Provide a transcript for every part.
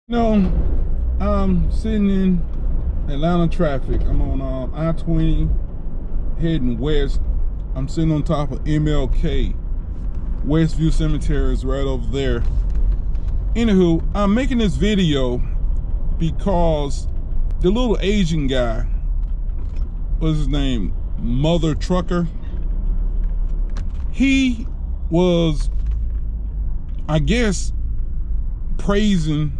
No, I'm sitting in Atlanta traffic. I'm on I-20 heading west. I'm sitting on top of MLK. Westview Cemetery is right over there. Anywho, I'm making this video because the little Asian guy, what's his name? Mother Trucker. He was, I guess, praising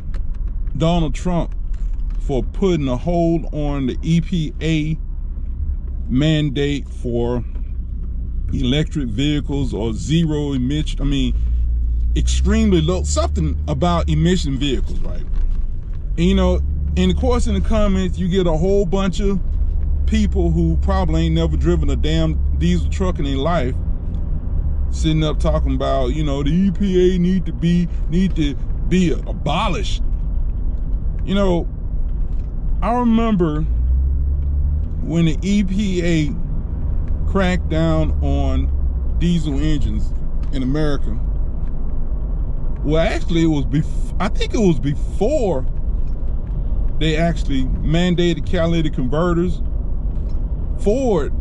Donald Trump for putting a hold on the EPA mandate for electric vehicles or zero emission, extremely low, something about emission vehicles, right? And and of course in the comments you get a whole bunch of people who probably ain't never driven a damn diesel truck in their life sitting up talking about, the EPA need to be abolished. I remember when the EPA cracked down on diesel engines in America. Well, actually, I think it was before they actually mandated catalytic converters. Ford,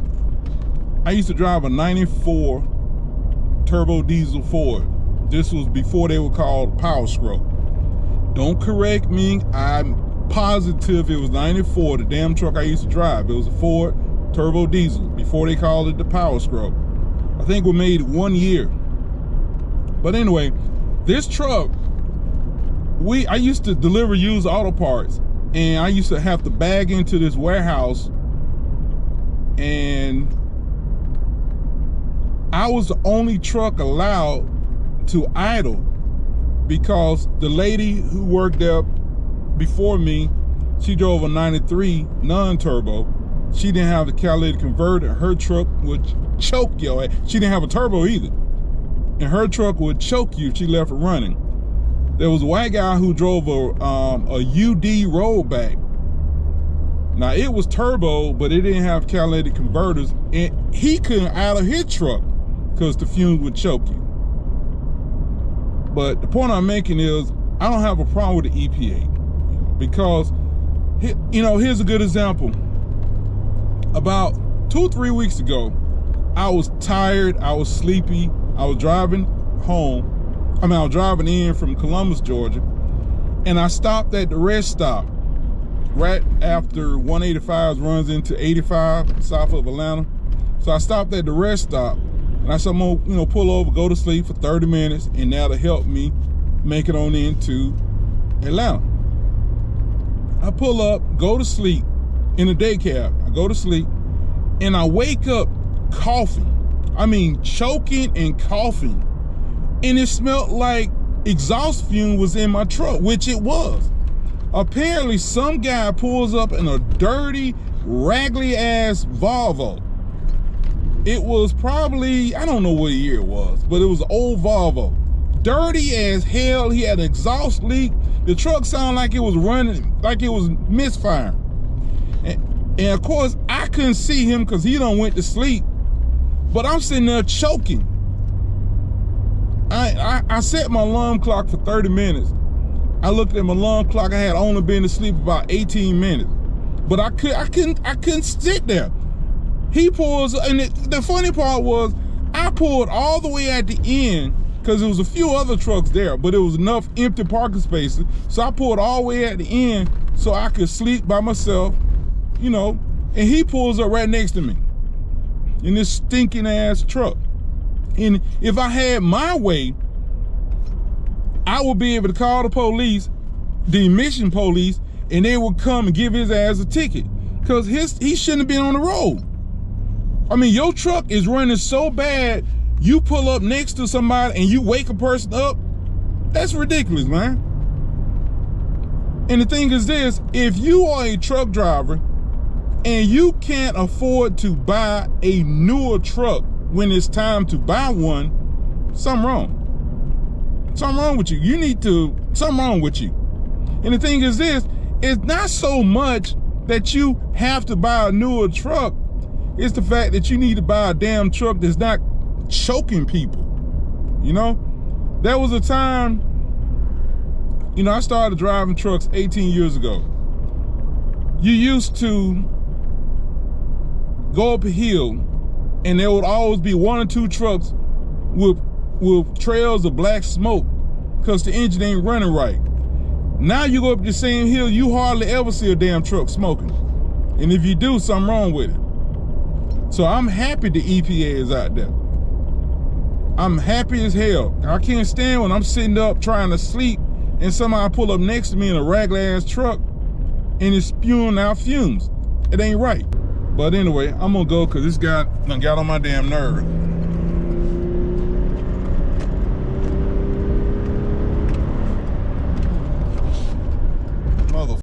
I used to drive a 94 turbo diesel Ford. This was before they were called Power Stroke. Don't correct me, I'm positive it was 94, the damn truck I used to drive. It was a Ford turbo diesel before they called it the Power Stroke. I think we made it 1 year. But anyway, this truck, I used to deliver used auto parts, and I used to have to bag into this warehouse, and I was the only truck allowed to idle because the lady who worked there before me, she drove a 93 non-turbo. She didn't have the catalytic converter. Her truck would choke your ass. She didn't have a turbo either. And her truck would choke you if she left it running. There was a white guy who drove a UD rollback. Now it was turbo, but it didn't have catalytic converters, and he couldn't idle his truck because the fumes would choke you. But the point I'm making is, I don't have a problem with the EPA because, here's a good example. About 2 or 3 weeks ago, I was tired, I was sleepy, I was driving home. I was driving in from Columbus, Georgia, and I stopped at the rest stop right after 185 runs into 85 south of Atlanta. So I stopped at the rest stop, and I said, I'm gonna, pull over, go to sleep for 30 minutes, and that'll help me make it on into Atlanta. I pull up, go to sleep in a day cab. I go to sleep, and I wake up coughing. Choking and coughing. And it smelled like exhaust fume was in my truck, which it was. Apparently, some guy pulls up in a dirty, raggedy ass Volvo. It was probably, I don't know what year it was, but it was an old Volvo. Dirty as hell. He had an exhaust leak. The truck sounded like it was running, like it was misfiring. And of course, I couldn't see him because he done went to sleep. But I'm sitting there choking. I set my alarm clock for 30 minutes. I looked at my alarm clock. I had only been asleep about 18 minutes. But I couldn't sit there. He pulls, and the funny part was, I pulled all the way at the end because there was a few other trucks there, but it was enough empty parking spaces. So I pulled all the way at the end so I could sleep by myself, and he pulls up right next to me in this stinking ass truck. And if I had my way, I would be able to call the police, the emission police, and they would come and give his ass a ticket because he shouldn't have been on the road. Your truck is running so bad, you pull up next to somebody and you wake a person up. That's ridiculous, man. And the thing is this, if you are a truck driver and you can't afford to buy a newer truck when it's time to buy one, something wrong. Something wrong with you. Something wrong with you. And the thing is this, it's not so much that you have to buy a newer truck. It's the fact that you need to buy a damn truck that's not choking people. There was a time You know, I started driving trucks 18 years ago. You used to go up a hill and there would always be 1 or 2 trucks with trails of black smoke because the engine ain't running right. Now you go up the same hill, you hardly ever see a damn truck smoking. And if you do, something wrong with it. So I'm happy the EPA is out there. I'm happy as hell. I can't stand when I'm sitting up trying to sleep and somebody pull up next to me in a ragged ass truck and it's spewing out fumes. It ain't right. But anyway, I'm gonna go because this guy done got on my damn nerve.